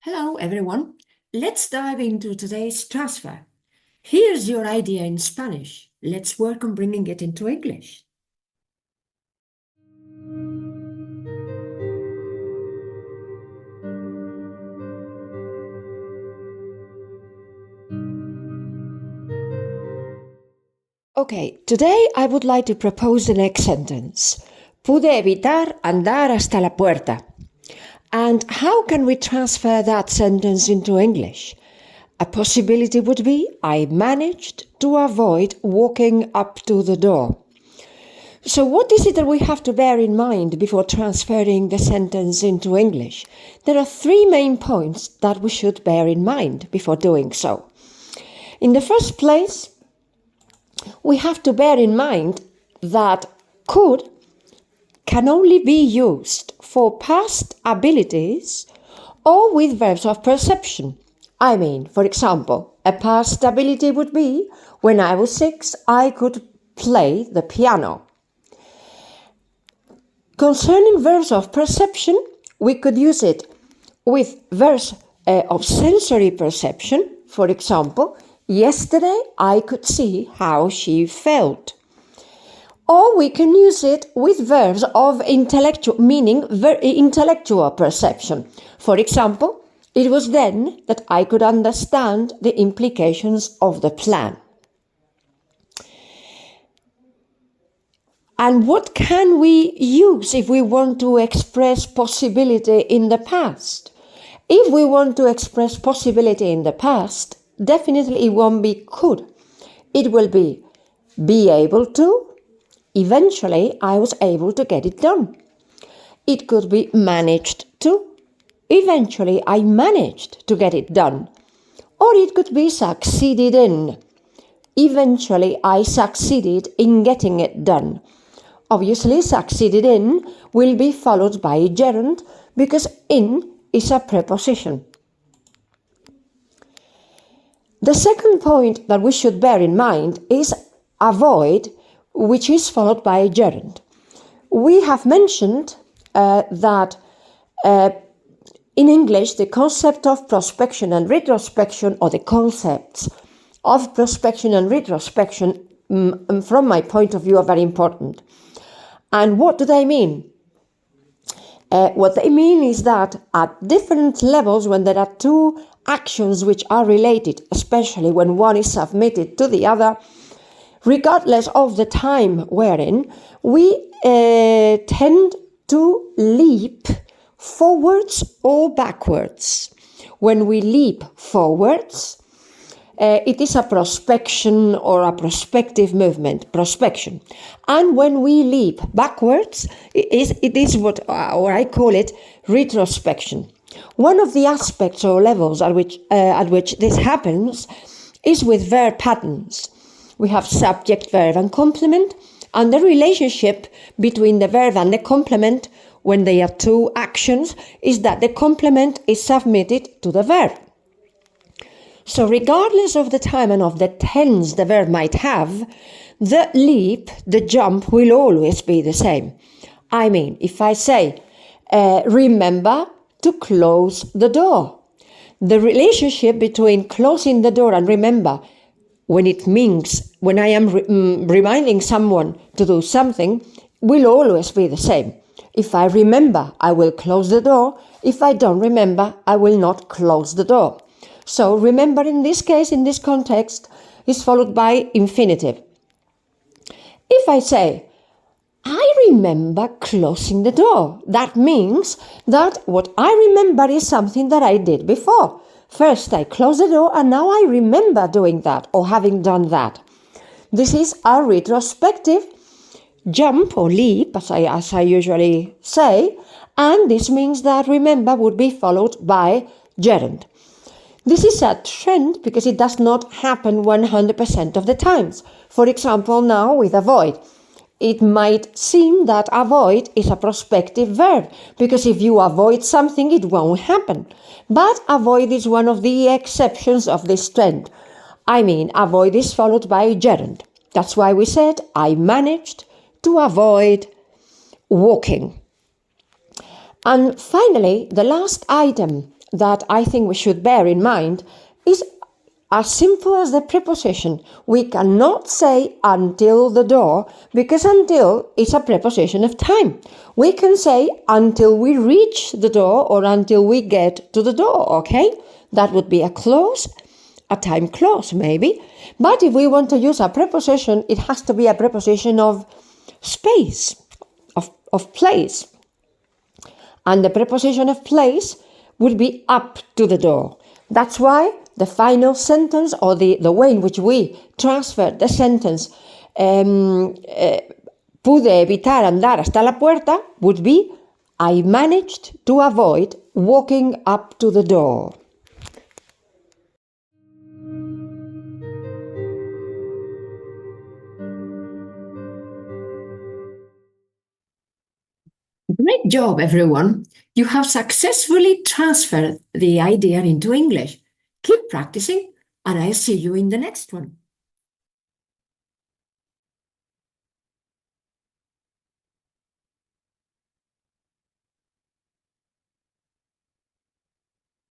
Hello, everyone. Let's dive into today's transfer. Here's your idea in Spanish. Let's work on bringing it into English. Okay, today I would like to propose the next sentence. Pude evitar andar hasta la puerta. And how can we transfer that sentence into English? A possibility would be, I managed to avoid walking up to the door. So what is it that we have to bear in mind before transferring the sentence into English? There are three main points that we should bear in mind before doing so. In the first place, we have to bear in mind that could can only be used for past abilities or with verbs of perception. I mean, for example, a past ability would be, when I was 6, I could play the piano. Concerning verbs of perception, we could use it with verbs of sensory perception. For example, yesterday I could see how she felt. Or we can use it with verbs of intellectual, meaning intellectual perception. For example, it was then that I could understand the implications of the plan. And what can we use if we want to express possibility in the past? If we want to express possibility in the past, definitely it won't be could. It will be able to. Eventually, I was able to get it done. It could be managed to. Eventually, I managed to get it done. Or it could be succeeded in. Eventually, I succeeded in getting it done. Obviously, succeeded in will be followed by a gerund because in is a preposition. The second point that we should bear in mind is avoid, which is followed by a gerund. We have mentioned that in English, the concept of prospection and retrospection, or the concepts of prospection and retrospection, from my point of view, are very important. And what do they mean? What they mean is that at different levels, when there are two actions which are related, especially when one is submitted to the other, regardless of the time wherein, we tend to leap forwards or backwards. When we leap forwards, it is a prospection or a prospective movement, prospection. And when we leap backwards, it is what I call it retrospection. One of the aspects or levels at which this happens is with verb patterns. We have subject, verb, and complement, and the relationship between the verb and the complement, when they are two actions, is that the complement is submitted to the verb. So regardless of the time and of the tense the verb might have, the leap, the jump, will always be the same. I mean, if I say, remember to close the door, the relationship between closing the door and remember, when I am reminding someone to do something, will always be the same. If I remember, I will close the door. If I don't remember, I will not close the door. So remember, in this case, in this context, is followed by infinitive. If I say, I remember closing the door, that means that what I remember is something that I did before. First, I closed the door, and now I remember doing that or having done that. This is a retrospective jump or leap, as I usually say, and this means that remember would be followed by gerund. This is a trend because it does not happen 100% of the times. For example, now with avoid. It might seem that avoid is a prospective verb because if you avoid something, it won't happen. But avoid is one of the exceptions of this trend. I mean, avoid is followed by gerund. That's why we said, I managed to avoid walking. And finally, the last item that I think we should bear in mind is as simple as the preposition. We cannot say until the door, because until is a preposition of time. We can say until we reach the door or until we get to the door, okay? That would be a clause, a time clause maybe. But if we want to use a preposition, it has to be a preposition of space, of place. And the preposition of place would be up to the door. That's why the final sentence, or the way in which we transfer the sentence, pude evitar andar hasta la puerta, would be, I managed to avoid walking up to the door. Great job, everyone. You have successfully transferred the idea into English. Keep practicing, and I'll see you in the next one.